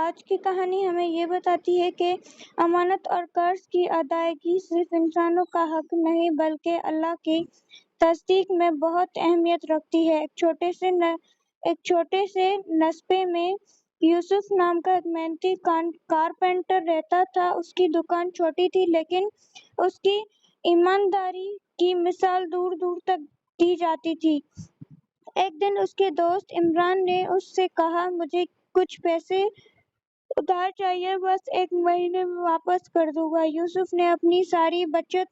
آج کی کہانی ہمیں یہ بتاتی ہے کہ امانت اور قرض کی ادائیگی صرف انسانوں کا حق نہیں بلکہ اللہ کی تصدیق میں بہت اہمیت رکھتی ہے۔ ایک چھوٹے سے نسبے میں یوسف نام کا ایک محنتی کارپینٹر رہتا تھا۔ اس کی دکان چھوٹی تھی لیکن اس کی ایمانداری کی مثال دور دور تک دی جاتی تھی۔ ایک دن اس کے دوست عمران نے اس سے کہا، مجھے کچھ پیسے ادھار چاہیے، بس ایک مہینے میں واپس کر دوں گا۔ یوسف نے اپنی ساری بچت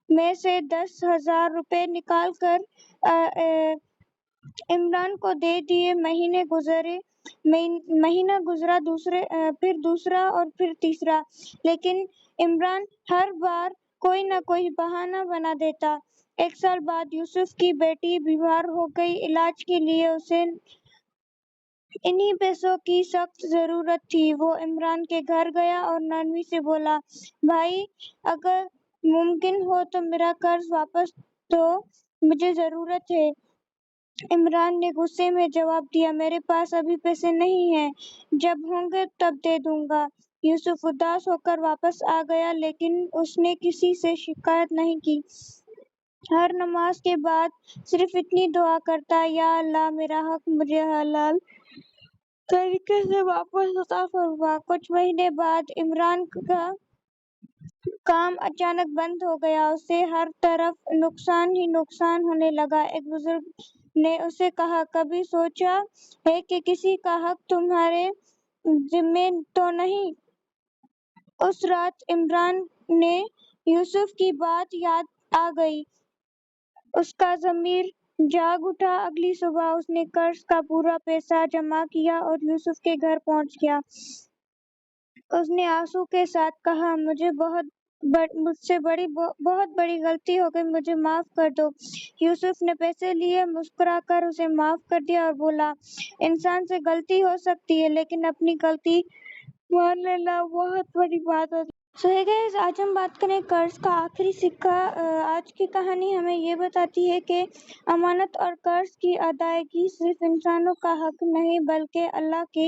میں سے 10,000 روپے نکال کر عمران کو دے دیے۔ مہینہ گزرا، پھر دوسرا اور پھر تیسرا، لیکن عمران ہر بار کوئی نہ کوئی بہانہ بنا دیتا۔ ایک سال بعد یوسف کی بیٹی بیمار ہو گئی۔ علاج کے لیے اسے انہی پیسوں کی سخت ضرورت تھی۔ وہ عمران کے گھر گیا اور نرمی سے بولا، بھائی اگر ممکن ہو تو میرا قرض واپس دو، مجھے ضرورت ہے۔ عمران نے غصے میں جواب دیا، میرے پاس ابھی پیسے نہیں ہیں، جب ہوں گے تب دے دوں گا۔ یوسف اداس ہو کر واپس آ گیا لیکن اس نے کسی سے شکایت نہیں کی۔ ہر نماز کے بعد صرف اتنی دعا کرتا، یا اللہ میرا حق مجھے حلال طریقے سے واپس عطا فرما۔ کچھ مہینے بعد عمران کا کام اچانک بند ہو گیا۔ اسے ہر طرف نقصان ہی نقصان ہونے لگا۔ ایک بزرگ نے اسے کہا، کبھی سوچا ہے کہ کسی کا حق تمہارے ذمہ تو نہیں؟ اس رات عمران نے یوسف کی بات یاد آ گئی۔ اس کا ضمیر جاگ اٹھا۔ اگلی صبح اس نے قرض کا پورا پیسہ جمع کیا اور یوسف کے گھر پہنچ گیا۔ اس نے آنسو کے ساتھ کہا، مجھ سے بہت بڑی غلطی ہو گئی، مجھے معاف کر دو۔ یوسف نے پیسے لیے، مسکرا کر اسے معاف کر دیا اور بولا، انسان سے غلطی ہو سکتی ہے لیکن اپنی غلطی مان لینا بہت بڑی بات ہوتی ہے۔ ہے گائز، آج ہم بات کریں قرض کا آخری سکہ۔ آج کی کہانی ہمیں یہ بتاتی ہے کہ امانت اور قرض کی ادائیگی صرف انسانوں کا حق نہیں بلکہ اللہ کی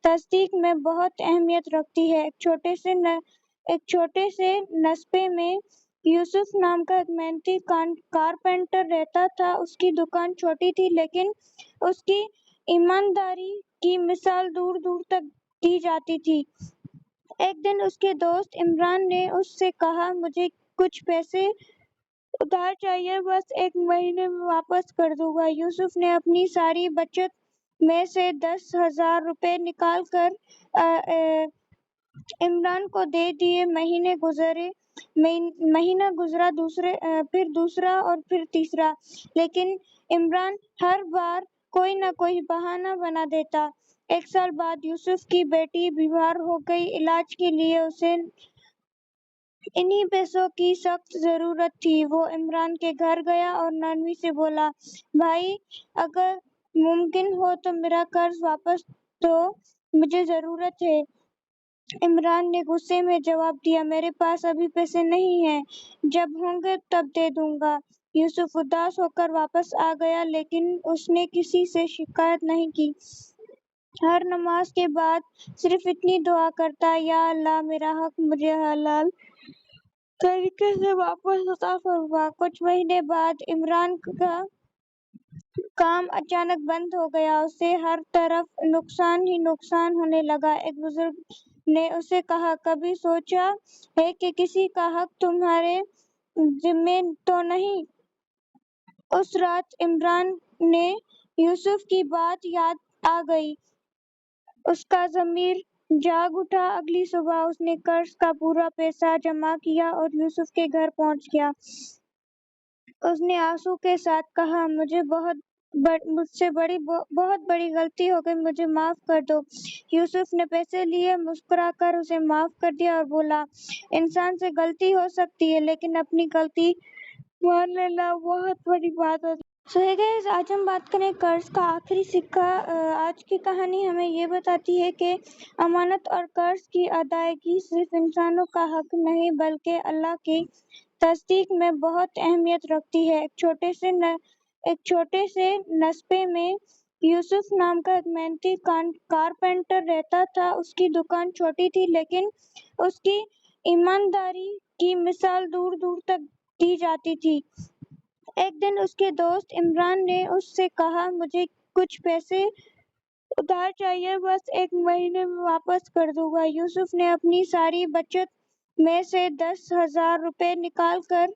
تصدیق میں بہت اہمیت رکھتی ہے۔ ایک چھوٹے سے نسبے میں یوسف نام کا ایک محنتی کارپینٹر رہتا تھا۔ اس کی دکان چھوٹی تھی لیکن اس کی ایمانداری کی مثال دور دور تک دی جاتی تھی۔ ایک دن اس کے دوست عمران نے اس سے کہا، مجھے کچھ پیسے ادھار چاہیے، بس ایک مہینے میں واپس کر دوں گا۔ یوسف نے اپنی ساری بچت میں سے 10,000 روپے نکال کر عمران کو دے دیے۔ مہینہ گزرا، پھر دوسرا اور پھر تیسرا، لیکن عمران ہر بار کوئی نہ کوئی بہانہ بنا دیتا۔ ایک سال بعد یوسف کی بیٹی بیمار ہو گئی۔ علاج کے لیے اسے انہی پیسوں کی سخت ضرورت تھی۔ وہ عمران کے گھر گیا اور نرمی سے بولا، بھائی اگر ممکن ہو تو میرا قرض واپس دو، مجھے ضرورت ہے۔ عمران نے غصے میں جواب دیا، میرے پاس ابھی پیسے نہیں ہیں، جب ہوں گے تب دے دوں گا۔ یوسف اداس ہو کر واپس آ گیا لیکن اس نے کسی سے شکایت نہیں کی۔ ہر نماز کے بعد صرف اتنی دعا کرتا، یا اللہ میرا حق مجھے حلال طریقے سے واپس عطا فرما۔ کچھ مہینے بعد عمران کا کام اچانک بند ہو گیا۔ اسے ہر طرف نقصان ہی نقصان ہونے لگا۔ ایک بزرگ نے اسے کہا، کبھی سوچا ہے کہ کسی کا حق تمہارے ذمہ تو نہیں؟ اس رات عمران نے یوسف کی بات یاد آ گئی۔ اس کا ضمیر جاگ اٹھا۔ اگلی صبح اس نے قرض کا پورا پیسہ جمع کیا اور یوسف کے گھر پہنچ گیا۔ اس نے آنسو کے ساتھ کہا، مجھ سے بہت بڑی غلطی ہو گئی، مجھے معاف کر دو۔ یوسف نے پیسے لیے، مسکرا کر اسے معاف کر دیا اور بولا، انسان سے غلطی ہو سکتی ہے لیکن اپنی غلطی مان لینا بہت بڑی بات ہوتی ہے۔ ہے گائز، آج ہم بات کریں قرض کا آخری سکہ۔ آج کی کہانی ہمیں یہ بتاتی ہے کہ امانت اور قرض کی ادائیگی صرف انسانوں کا حق نہیں بلکہ اللہ کی تصدیق میں بہت اہمیت رکھتی ہے۔ ایک چھوٹے سے نسبے میں یوسف نام کا ایک محنتی کارپینٹر رہتا تھا۔ اس کی دکان چھوٹی تھی لیکن اس کی ایمانداری کی مثال دور دور تک دی جاتی تھی۔ ایک دن اس کے دوست عمران نے اس سے کہا، مجھے کچھ پیسے ادھار چاہیے، بس 1 مہینے میں واپس کر دوں گا۔ یوسف نے اپنی ساری بچت میں سے 10,000 روپے نکال کر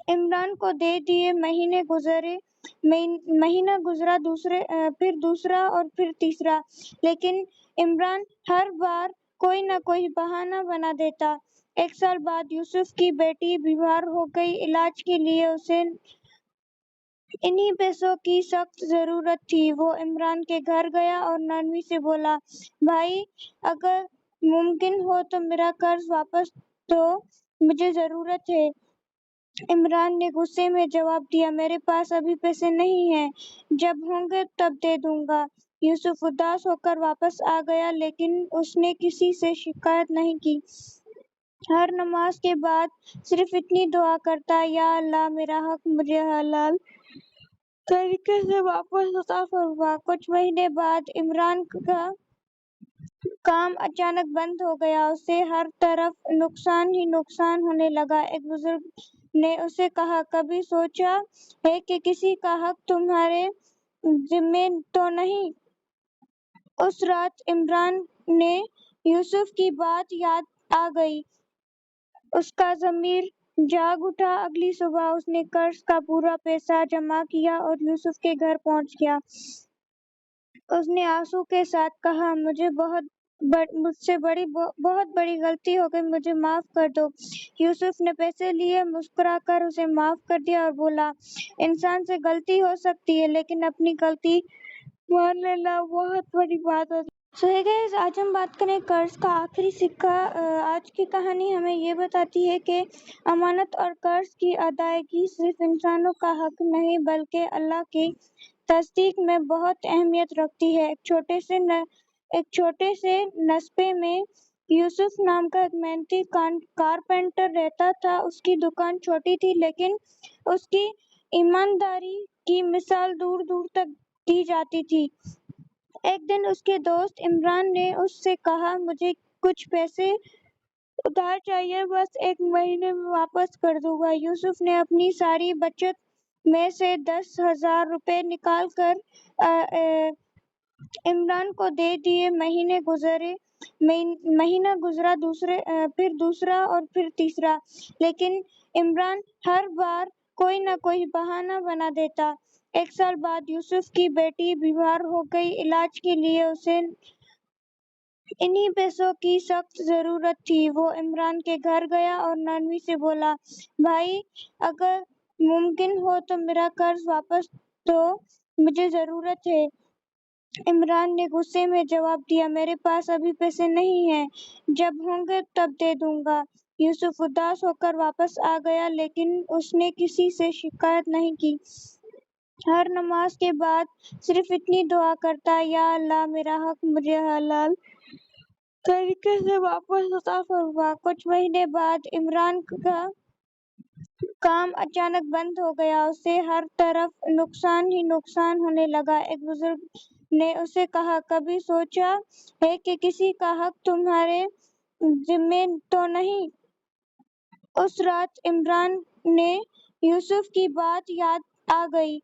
عمران کو دے دیے۔ مہینہ گزرا، پھر دوسرا اور پھر تیسرا، لیکن عمران ہر بار کوئی نہ کوئی بہانہ بنا دیتا۔ 1 سال بعد یوسف کی بیٹی بیمار ہو گئی۔ علاج کے لیے اسے انہی پیسوں کی سخت ضرورت تھی۔ وہ عمران کے گھر گیا اور نرمی سے بولا، بھائی اگر ممکن ہو تو میرا قرض واپس دو، مجھے ضرورت ہے۔ عمران نے غصے میں جواب دیا، میرے پاس ابھی پیسے نہیں ہیں، جب ہوں گے تب دے دوں گا۔ یوسف اداس ہو کر واپس آ گیا لیکن اس نے کسی سے شکایت نہیں کی۔ ہر نماز کے بعد صرف اتنی دعا کرتا، یا اللہ میرا حق مجھے حلال طریقے سے واپس عطا فرما۔ کچھ مہینے بعد عمران کا کام اچانک بند ہو گیا۔ اسے ہر طرف نقصان ہی نقصان ہونے لگا۔ ایک بزرگ نے اسے کہا، کبھی سوچا ہے کہ کسی کا حق تمہارے ذمہ تو نہیں؟ اس رات عمران نے یوسف کی بات یاد آ گئی۔ اس کا ضمیر جاگ اٹھا۔ اگلی صبح اس نے قرض کا پورا پیسہ جمع کیا اور یوسف کے گھر پہنچ گیا۔ اس نے آنسو کے ساتھ کہا، مجھ سے بہت بڑی غلطی ہو گئی، مجھے معاف کر دو۔ یوسف نے پیسے لیے، مسکرا کر اسے معاف کر دیا اور بولا، انسان سے غلطی ہو سکتی ہے لیکن اپنی غلطی مان لینا بہت بڑی بات ہوتی ہے۔ سو ہے گائز، آج ہم بات کریں قرض کا آخری سکہ۔ آج کی کہانی ہمیں یہ بتاتی ہے کہ امانت اور قرض کی ادائیگی صرف انسانوں کا حق نہیں بلکہ اللہ کی تصدیق میں بہت اہمیت رکھتی ہے۔ ایک چھوٹے سے نصبے میں یوسف نام کا ایک محنتی کارپینٹر رہتا تھا۔ اس کی دکان چھوٹی تھی لیکن اس کی ایمانداری کی مثال دور دور تک دی جاتی تھی۔ ایک دن اس کے دوست عمران نے اس سے کہا، مجھے کچھ پیسے ادھار چاہیے، بس 1 مہینے میں واپس کر دوں گا۔ یوسف نے اپنی ساری بچت میں سے 10,000 روپے نکال کر عمران کو دے دیے۔ مہینہ گزرا، پھر دوسرا اور پھر تیسرا، لیکن عمران ہر بار کوئی نہ کوئی بہانہ بنا دیتا۔ 1 سال بعد یوسف کی بیٹی بیمار ہو گئی۔ علاج کے لیے اسے انہی پیسوں کی سخت ضرورت تھی۔ وہ عمران کے گھر گیا اور نرمی سے بولا، بھائی اگر ممکن ہو تو میرا قرض واپس دو، مجھے ضرورت ہے۔ عمران نے غصے میں جواب دیا، میرے پاس ابھی پیسے نہیں ہیں، جب ہوں گے تب دے دوں گا۔ یوسف اداس ہو کر واپس آ گیا لیکن اس نے کسی سے شکایت نہیں کی۔ ہر نماز کے بعد صرف اتنی دعا کرتا، یا اللہ میرا حق مجھے حلال طریقے سے واپس عطا فرما۔ کچھ مہینے بعد عمران کا کام اچانک بند ہو گیا۔ اسے ہر طرف نقصان ہی نقصان ہونے لگا۔ ایک بزرگ نے اسے کہا، کبھی سوچا ہے کہ کسی کا حق تمہارے ذمہ تو نہیں؟ اس رات عمران نے یوسف کی بات یاد آ گئی۔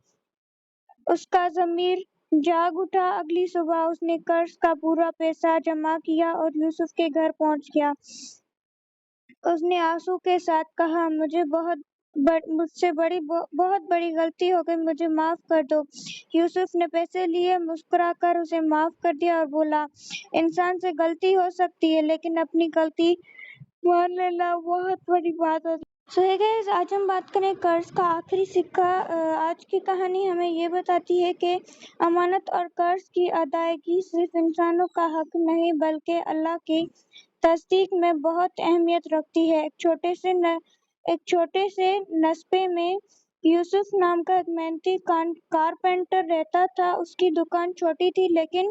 اس کا ضمیر جاگ اٹھا۔ اگلی صبح اس نے قرض کا پورا پیسہ جمع کیا اور یوسف کے گھر پہنچ گیا۔ اس نے آنسو کے ساتھ کہا، مجھ سے بہت بڑی غلطی ہو گئی، مجھے معاف کر دو۔ یوسف نے پیسے لیے، مسکرا کر اسے معاف کر دیا اور بولا، انسان سے غلطی ہو سکتی ہے لیکن اپنی غلطی مان لینا بہت بڑی بات ہوتی ہے۔ سو ہے گائز، آج ہم بات کریں قرض کا آخری سکہ۔ آج کی کہانی ہمیں یہ بتاتی ہے کہ امانت اور قرض کی ادائیگی صرف انسانوں کا حق نہیں بلکہ اللہ کی تصدیق میں بہت اہمیت رکھتی ہے۔ ایک چھوٹے سے نصبے میں یوسف نام کا ایک محنتی کارپینٹر رہتا تھا۔ اس کی دکان چھوٹی تھی لیکن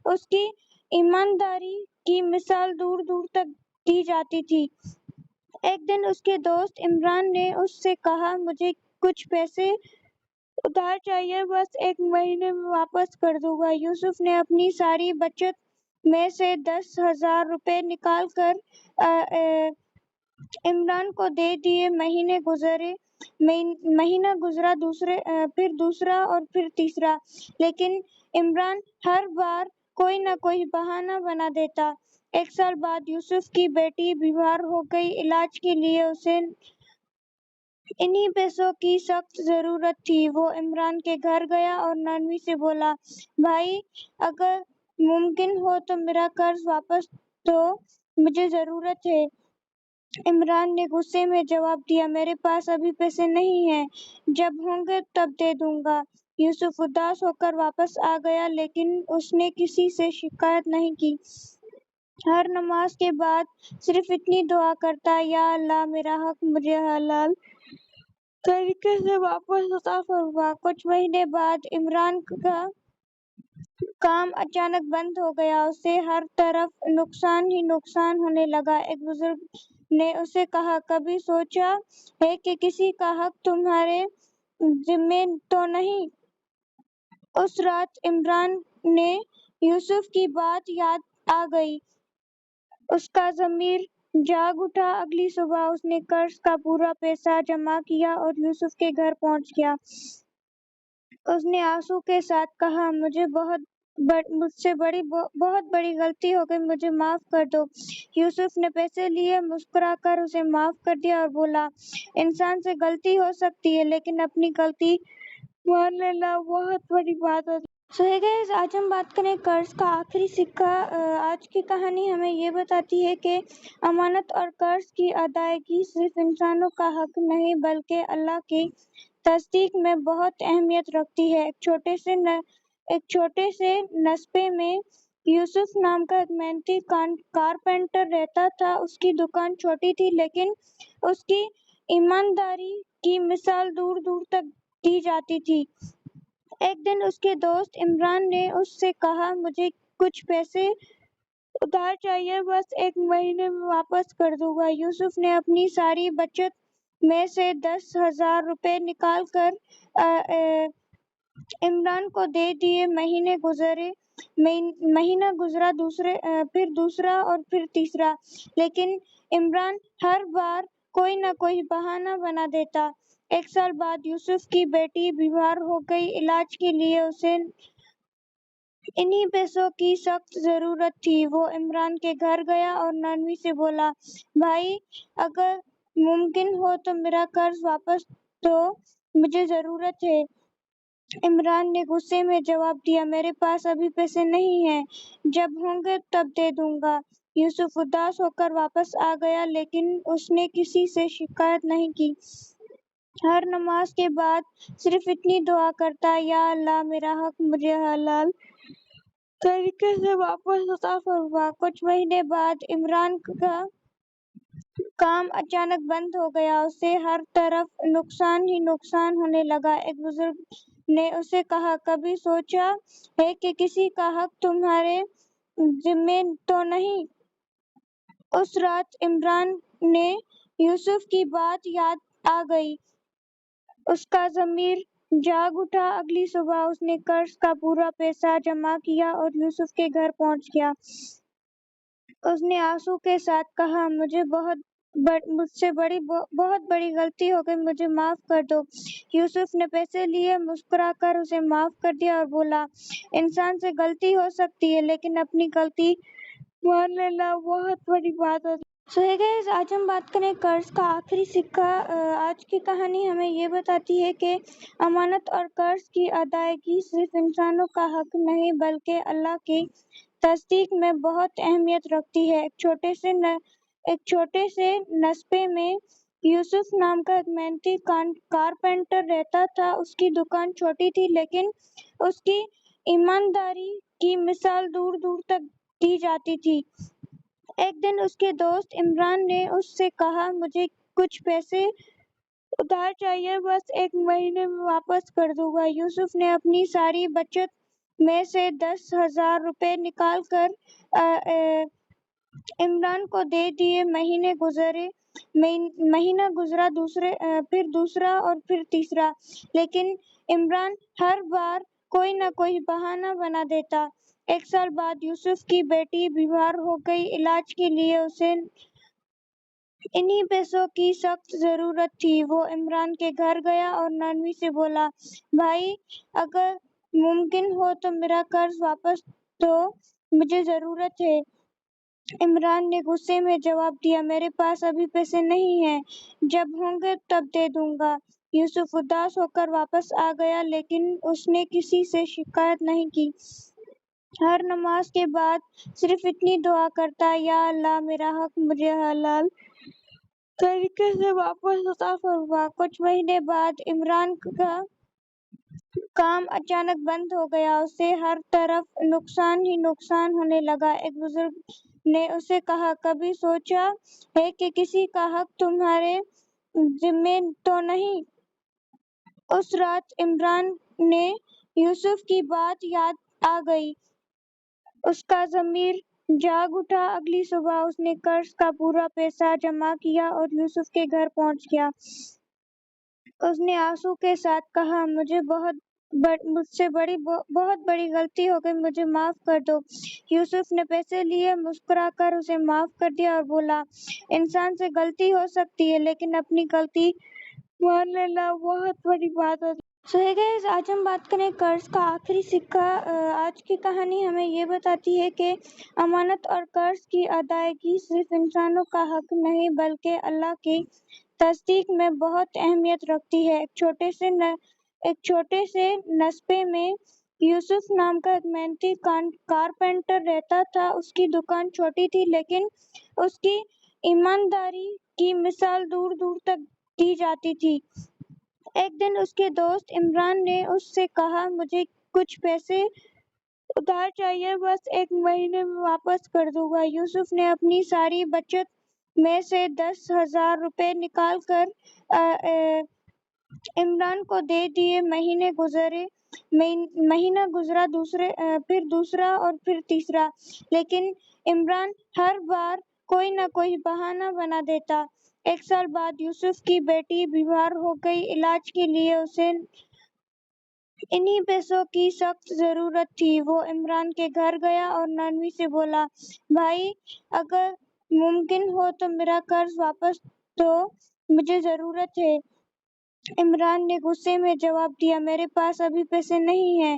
اس کی ایمانداری کی مثال دور دور تک دی جاتی تھی۔ ایک دن اس کے دوست عمران نے اس سے کہا، مجھے کچھ پیسے ادھار چاہیے، بس 1 مہینے میں واپس کر دوں گا۔ یوسف نے اپنی ساری بچت میں سے 10,000 روپے نکال کر عمران کو دے دیے۔ مہینہ گزرا، پھر دوسرا اور پھر تیسرا، لیکن عمران ہر بار کوئی نہ کوئی بہانہ بنا دیتا۔ 1 سال بعد یوسف کی بیٹی بیمار ہو گئی۔ علاج کے لیے اسے انہی پیسوں کی سخت ضرورت تھی۔ وہ عمران کے گھر گیا اور نرمی سے بولا، بھائی، اگر ممکن ہو تو میرا قرض واپس دو، مجھے ضرورت ہے۔ عمران نے غصے میں جواب دیا، میرے پاس ابھی پیسے نہیں ہیں، جب ہوں گے تب دے دوں گا۔ یوسف اداس ہو کر واپس آ گیا، لیکن اس نے کسی سے شکایت نہیں کی۔ ہر نماز کے بعد صرف اتنی دعا کرتا، یا اللہ، میرا حق مجھے حلال طریقے سے واپس عطا فرما۔ کچھ مہینے بعد عمران کا کام اچانک بند ہو گیا۔ اسے ہر طرف نقصان ہی نقصان ہونے لگا۔ ایک بزرگ نے اسے کہا، کبھی سوچا ہے کہ کسی کا حق تمہارے ذمہ تو نہیں؟ اس رات عمران نے یوسف کی بات یاد آ گئی۔ اس کا ضمیر جاگ اٹھا۔ اگلی صبح اس نے قرض کا پورا پیسہ جمع کیا اور یوسف کے گھر پہنچ گیا۔ اس نے آنسو کے ساتھ کہا، مجھ سے بہت بڑی غلطی ہو گئی، مجھے معاف کر دو۔ یوسف نے پیسے لیے، مسکرا کر اسے معاف کر دیا اور بولا، انسان سے غلطی ہو سکتی ہے، لیکن اپنی غلطی مان لینا بہت بڑی بات ہوتی ہے۔ سو ہے گائز، آج ہم بات کریں قرض کا آخری سکہ۔ آج کی کہانی ہمیں یہ بتاتی ہے کہ امانت اور قرض کی ادائیگی صرف انسانوں کا حق نہیں بلکہ اللہ کی تصدیق میں بہت اہمیت رکھتی ہے۔ ایک چھوٹے سے نسبے میں یوسف نام کا ایک محنتی کارپینٹر رہتا تھا۔ اس کی دکان چھوٹی تھی، لیکن اس کی ایمانداری کی مثال دور دور تک دی جاتی تھی۔ ایک دن اس کے دوست عمران نے اس سے کہا، مجھے کچھ پیسے ادھار چاہیے، بس 1 مہینے میں واپس کر دوں گا۔ یوسف نے اپنی ساری بچت میں سے 10,000 روپے نکال کر عمران کو دے دیے۔ مہینہ گزرا، پھر دوسرا اور پھر تیسرا، لیکن عمران ہر بار کوئی نہ کوئی بہانہ بنا دیتا۔ 1 سال بعد یوسف کی بیٹی بیمار ہو گئی۔ علاج کے لیے اسے انہی پیسوں کی سخت ضرورت تھی۔ وہ عمران کے گھر گیا اور نرمی سے بولا، بھائی، اگر ممکن ہو تو میرا قرض واپس دو، مجھے ضرورت ہے۔ عمران نے غصے میں جواب دیا، میرے پاس ابھی پیسے نہیں ہیں، جب ہوں گے تب دے دوں گا۔ یوسف اداس ہو کر واپس آ گیا، لیکن اس نے کسی سے شکایت نہیں کی۔ ہر نماز کے بعد صرف اتنی دعا کرتا، یا اللہ، میرا حق مجھے حلال طریقے سے واپس عطا فرما۔ کچھ مہینے بعد عمران کا کام اچانک بند ہو گیا۔ اسے ہر طرف نقصان ہی نقصان ہونے لگا۔ ایک بزرگ نے اسے کہا، کبھی سوچا ہے کہ کسی کا حق تمہارے ذمہ تو نہیں؟ اس رات عمران نے یوسف کی بات یاد آ گئی۔ اس کا ضمیر جاگ اٹھا۔ اگلی صبح اس نے قرض کا پورا پیسہ جمع کیا اور یوسف کے گھر پہنچ گیا۔ اس نے آنسو کے ساتھ کہا، مجھ سے بہت بڑی غلطی ہو گئی، مجھے معاف کر دو۔ یوسف نے پیسے لیے، مسکرا کر اسے معاف کر دیا اور بولا، انسان سے غلطی ہو سکتی ہے، لیکن اپنی غلطی مان لینا بہت بڑی بات ہوتی ہے۔ سو ہے گائز، آج ہم بات کریں قرض کا آخری سکہ۔ آج کی کہانی ہمیں یہ بتاتی ہے کہ امانت اور قرض کی ادائیگی صرف انسانوں کا حق نہیں بلکہ اللہ کی تصدیق میں بہت اہمیت رکھتی ہے۔ ایک چھوٹے سے نسبے میں یوسف نام کا ایک محنتی کارپینٹر رہتا تھا۔ اس کی دکان چھوٹی تھی، لیکن اس کی ایمانداری کی مثال دور دور تک دی جاتی تھی۔ ایک دن اس کے دوست عمران نے اس سے کہا، مجھے کچھ پیسے ادھار چاہیے، بس 1 مہینے میں واپس کر دوں گا۔ یوسف نے اپنی ساری بچت میں سے 10,000 روپے نکال کر عمران کو دے دیے مہینہ گزرا پھر دوسرا اور پھر تیسرا، لیکن عمران ہر بار کوئی نہ کوئی بہانہ بنا دیتا۔ ایک سال بعد یوسف کی بیٹی بیمار ہو گئی۔ علاج کے لیے اسے انہی پیسوں کی سخت ضرورت تھی۔ وہ عمران کے گھر گیا اور نانوی سے بولا، بھائی اگر ممکن ہو تو میرا قرض واپس دو، مجھے ضرورت ہے۔ عمران نے غصے میں جواب دیا، میرے پاس ابھی پیسے نہیں ہیں، جب ہوں گے تب دے دوں گا۔ یوسف اداس ہو کر واپس آ گیا، لیکن اس نے کسی سے شکایت نہیں کی۔ ہر نماز کے بعد صرف اتنی دعا کرتا، یا اللہ میرا حق مجھے حلال طریقے سے واپس عطا فرما۔ کچھ مہینے بعد عمران کا کام اچانک بند ہو گیا، اسے ہر طرف نقصان ہی نقصان ہونے لگا۔ ایک بزرگ نے اسے کہا، کبھی سوچا ہے کہ کسی کا حق تمہارے ذمہ تو نہیں؟ اس رات عمران نے یوسف کی بات یاد آ گئی، اس کا ضمیر جاگ اٹھا۔ اگلی صبح اس نے قرض کا پورا پیسہ جمع کیا اور یوسف کے گھر پہنچ گیا۔ اس نے آنسو کے ساتھ کہا، مجھ سے بہت بڑی غلطی ہو گئی، مجھے معاف کر دو۔ یوسف نے پیسے لیے، مسکرا کر اسے معاف کر دیا اور بولا، انسان سے غلطی ہو سکتی ہے لیکن اپنی غلطی مان لینا بہت بڑی بات ہوتی ہے۔ سو ہے گائز، آج ہم بات کریں قرض کا آخری سکہ۔ آج کی کہانی ہمیں یہ بتاتی ہے کہ امانت اور قرض کی ادائیگی صرف انسانوں کا حق نہیں بلکہ اللہ کی تصدیق میں بہت اہمیت رکھتی ہے۔ ایک چھوٹے سے نسبے میں یوسف نام کا ایک محنتی کارپینٹر رہتا تھا۔ اس کی دکان چھوٹی تھی لیکن اس کی ایمانداری کی مثال دور دور تک دی جاتی تھی۔ ایک دن اس کے دوست عمران نے اس سے کہا، مجھے کچھ پیسے ادھار چاہیے، بس ایک مہینے میں واپس کر دوں گا۔ یوسف نے اپنی ساری بچت میں سے 10,000 روپے نکال کر عمران کو دے دیے۔ مہینہ گزرا پھر دوسرا اور پھر تیسرا، لیکن عمران ہر بار کوئی نہ کوئی بہانہ بنا دیتا۔ ایک سال بعد یوسف کی بیٹی بیمار ہو گئی۔ علاج کے لیے اسے انہی پیسوں کی سخت ضرورت تھی۔ وہ عمران کے گھر گیا اور نانوی سے بولا، بھائی اگر ممکن ہو تو میرا قرض واپس دو، مجھے ضرورت ہے۔ عمران نے غصے میں جواب دیا، میرے پاس ابھی پیسے نہیں ہیں،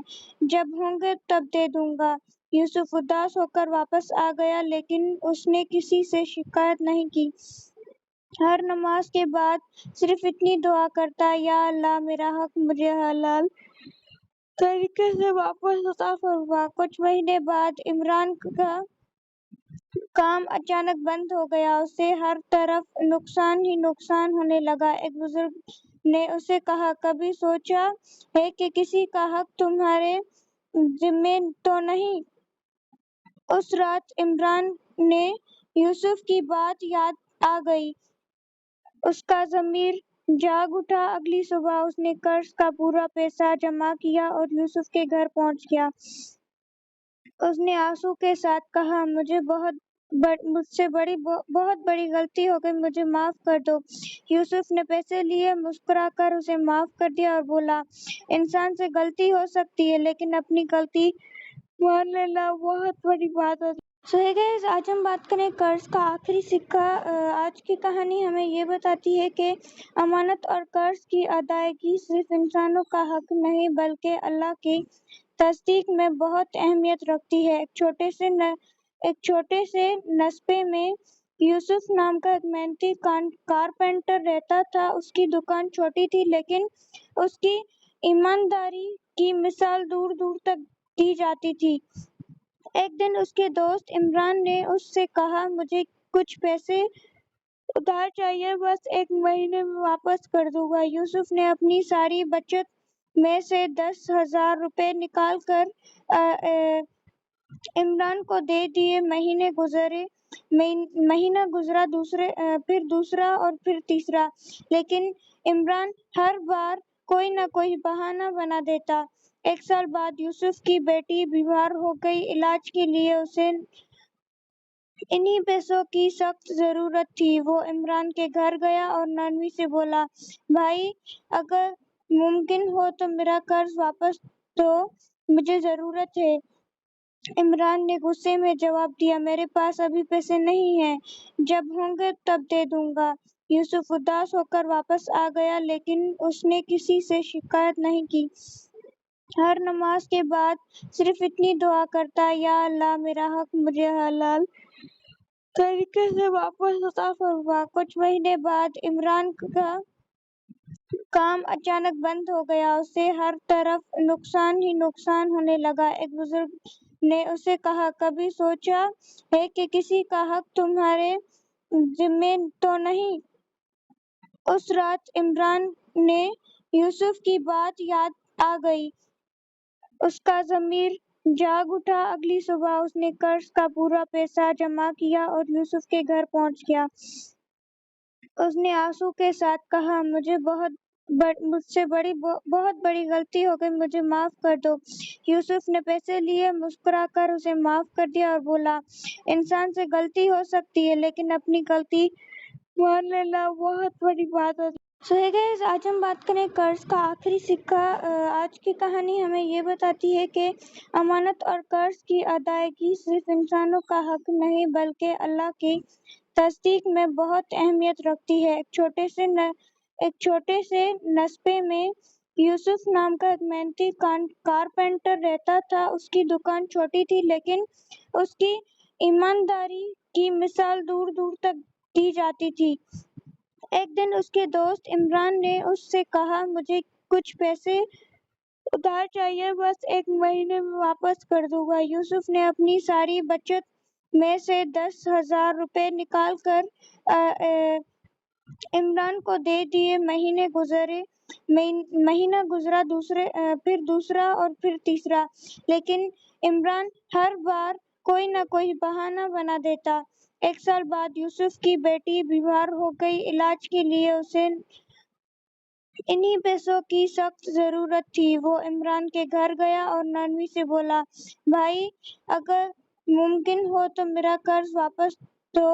جب ہوں گے تب دے دوں گا۔ یوسف اداس ہو کر واپس آ گیا، لیکن اس نے کسی سے شکایت نہیں کی۔ ہر نماز کے بعد صرف اتنی دعا کرتا، یا اللہ میرا حق مجھے حلال طریقے سے واپس عطا فرما۔ کچھ مہینے بعد عمران کا کام اچانک بند ہو گیا، اسے ہر طرف نقصان ہی نقصان ہونے لگا۔ ایک بزرگ نے اسے کہا، کبھی سوچا ہے کہ کسی کا حق تمہارے ذمہ تو نہیں؟ اس رات عمران نے یوسف کی بات یاد آ گئی، اس کا ضمیر جاگ اٹھا۔ اگلی صبح اس نے قرض کا پورا پیسہ جمع کیا اور یوسف کے گھر پہنچ گیا۔ اس نے آنسو کے ساتھ کہا، مجھ سے بہت بڑی غلطی ہو گئی، مجھے معاف کر دو۔ یوسف نے پیسے لیے، مسکرا کر اسے معاف کر دیا اور بولا، انسان سے غلطی ہو سکتی ہے لیکن اپنی غلطی مان لینا بہت بڑی بات ہوتی ہے۔ سو ہے گائز، آج ہم بات کریں قرض کا آخری سکہ۔ آج کی کہانی ہمیں یہ بتاتی ہے کہ امانت اور قرض کی ادائیگی صرف انسانوں کا حق نہیں بلکہ اللہ کی تصدیق میں بہت اہمیت رکھتی ہے۔ ایک چھوٹے سے نسبے میں یوسف نام کا ایک محنتی کارپینٹر رہتا تھا۔ اس کی دکان چھوٹی تھی لیکن اس کی ایمانداری کی مثال دور دور تک دی جاتی تھی۔ ایک دن اس کے دوست عمران نے اس سے کہا، مجھے کچھ پیسے ادھار چاہیے، بس ایک مہینے میں واپس کر دوں گا۔ یوسف نے اپنی ساری بچت میں سے 10,000 روپے نکال کر عمران کو دے دیے۔ مہینہ گزرا پھر دوسرا اور پھر تیسرا، لیکن عمران ہر بار کوئی نہ کوئی بہانہ بنا دیتا۔ ایک سال بعد یوسف کی بیٹی بیمار ہو گئی۔ علاج کے لیے اسے انہی پیسوں کی سخت ضرورت تھی۔ وہ عمران کے گھر گیا اور نرمی سے بولا، بھائی اگر ممکن ہو تو میرا قرض واپس دو، مجھے ضرورت ہے۔ عمران نے غصے میں جواب دیا، میرے پاس ابھی پیسے نہیں ہیں، جب ہوں گے تب دے دوں گا۔ یوسف اداس ہو کر واپس آ گیا لیکن اس نے کسی سے شکایت نہیں کی۔ ہر نماز کے بعد صرف اتنی دعا کرتا، یا اللہ میرا حق مجھے حلال طریقے سے واپس عطا فرما۔ کچھ مہینے بعد عمران کا کام اچانک بند ہو گیا، اسے ہر طرف نقصان ہی نقصان ہونے لگا۔ ایک بزرگ نے اسے کہا، کبھی سوچا ہے کہ کسی کا حق تمہارے ذمہ تو نہیں؟ اس رات عمران نے یوسف کی بات یاد آ گئی، اس کا ضمیر جاگ اٹھا۔ اگلی صبح اس نے قرض کا پورا پیسہ جمع کیا اور یوسف کے گھر پہنچ گیا۔ اس نے آنسو کے ساتھ کہا، مجھ سے بہت بڑی غلطی ہو گئی، مجھے معاف کر دو۔ یوسف نے پیسے لیے، مسکرا کر اسے معاف کر دیا اور بولا، انسان سے غلطی ہو سکتی ہے لیکن اپنی غلطی مان لینا بہت بڑی بات ہوتی ہے۔ سو ہے گائز، آج ہم بات کریں قرض کا آخری سکہ۔ آج کی کہانی ہمیں یہ بتاتی ہے کہ امانت اور قرض کی ادائیگی صرف انسانوں کا حق نہیں بلکہ اللہ کی تصدیق میں بہت اہمیت رکھتی ہے۔ ایک چھوٹے سے نسبے میں یوسف نام کا ایک محنتی کارپینٹر رہتا تھا۔ اس کی دکان چھوٹی تھی لیکن اس کی ایمانداری کی مثال دور دور تک دی جاتی تھی۔ ایک دن اس کے دوست عمران نے اس سے کہا، مجھے کچھ پیسے ادھار چاہیے، بس ایک مہینے میں واپس کر دوں گا۔ یوسف نے اپنی ساری بچت میں سے 10,000 روپے نکال کر عمران کو دے دیے۔ مہینہ گزرا، پھر دوسرا اور پھر تیسرا، لیکن عمران ہر بار کوئی نہ کوئی بہانہ بنا دیتا۔ ایک سال بعد یوسف کی بیٹی بیمار ہو گئی، علاج کے لیے اسے انہی پیسوں کی سخت ضرورت تھی۔ وہ عمران کے گھر گیا اور نرمی سے بولا، بھائی اگر ممکن ہو تو میرا قرض واپس دو،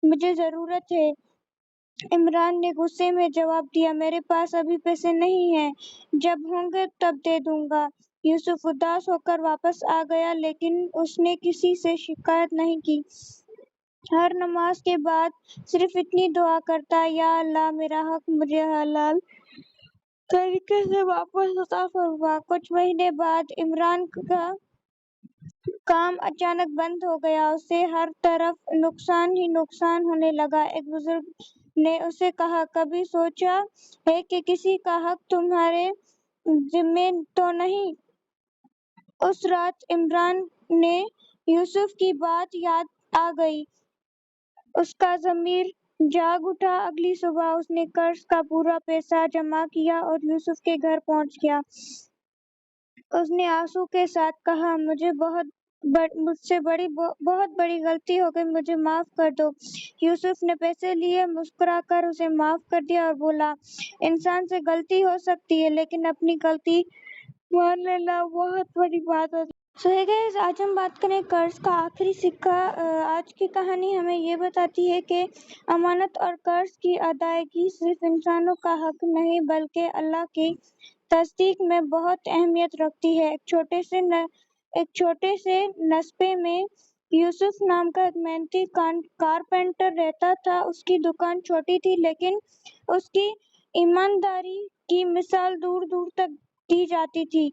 مجھے ضرورت ہے۔ عمران نے غصے میں جواب دیا، میرے پاس ابھی پیسے نہیں ہیں، جب ہوں گے تب دے دوں گا۔ یوسف اداس ہو کر واپس آ گیا لیکن اس نے کسی سے شکایت نہیں کی۔ ہر نماز کے بعد صرف اتنی دعا کرتا، یا اللہ میرا حق مجھے حلال طریقے سے واپس عطا فرما۔ کچھ مہینے بعد عمران کا کام اچانک بند ہو گیا، اسے ہر طرف نقصان ہی نقصان ہونے لگا۔ ایک بزرگ نے اسے کہا، کبھی سوچا ہے کہ کسی کا حق تمہارے ذمہ تو نہیں؟ اس رات عمران نے یوسف کی بات یاد آ گئی، اس کا ضمیر جاگ اٹھا۔ اگلی صبح اس نے قرض کا پورا پیسہ جمع کیا اور یوسف کے گھر پہنچ گیا۔ اس نے آنسو کے ساتھ کہا، مجھ سے بہت بڑی غلطی ہو گئی، مجھے معاف کر دو۔ یوسف نے پیسے لیے، مسکرا کر اسے معاف کر دیا اور بولا، انسان سے غلطی ہو سکتی ہے لیکن اپنی غلطی مان لینا بہت بڑی بات ہوتی ہے۔ سو ہے گائز، آج ہم بات کریں قرض کا آخری سکہ۔ آج کی کہانی ہمیں یہ بتاتی ہے کہ امانت اور قرض کی ادائیگی صرف انسانوں کا حق نہیں بلکہ اللہ کی تصدیق میں بہت اہمیت رکھتی ہے۔ ایک چھوٹے سے نسبے میں یوسف نام کا ایک محنتی کارپینٹر رہتا تھا۔ اس کی دکان چھوٹی تھی لیکن اس کی ایمانداری کی مثال دور دور تک دی جاتی تھی۔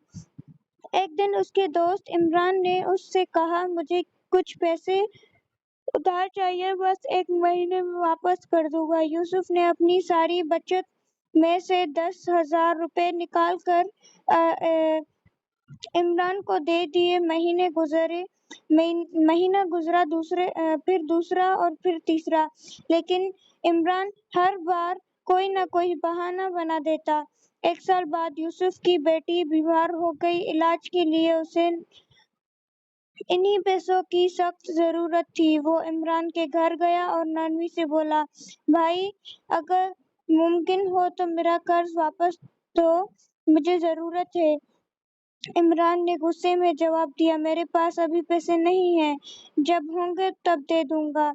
ایک دن اس کے دوست عمران نے اس سے کہا، مجھے کچھ پیسے ادھار چاہیے، بس ایک مہینے میں واپس کر دوں گا۔ یوسف نے اپنی ساری بچت میں سے 10,000 روپے نکال کر عمران کو دے دیے۔ مہینہ گزرا، پھر دوسرا اور پھر تیسرا، لیکن عمران ہر بار کوئی نہ کوئی بہانہ بنا دیتا۔ ایک سال بعد یوسف کی بیٹی بیمار ہو گئی، علاج کے لیے اسے انہی پیسوں کی سخت ضرورت تھی۔ وہ عمران کے گھر گیا اور نرمی سے بولا، بھائی اگر ممکن ہو تو میرا قرض واپس دو، مجھے ضرورت ہے۔ عمران نے غصے میں جواب دیا، میرے پاس ابھی پیسے نہیں ہیں، جب ہوں گے تب دے دوں گا۔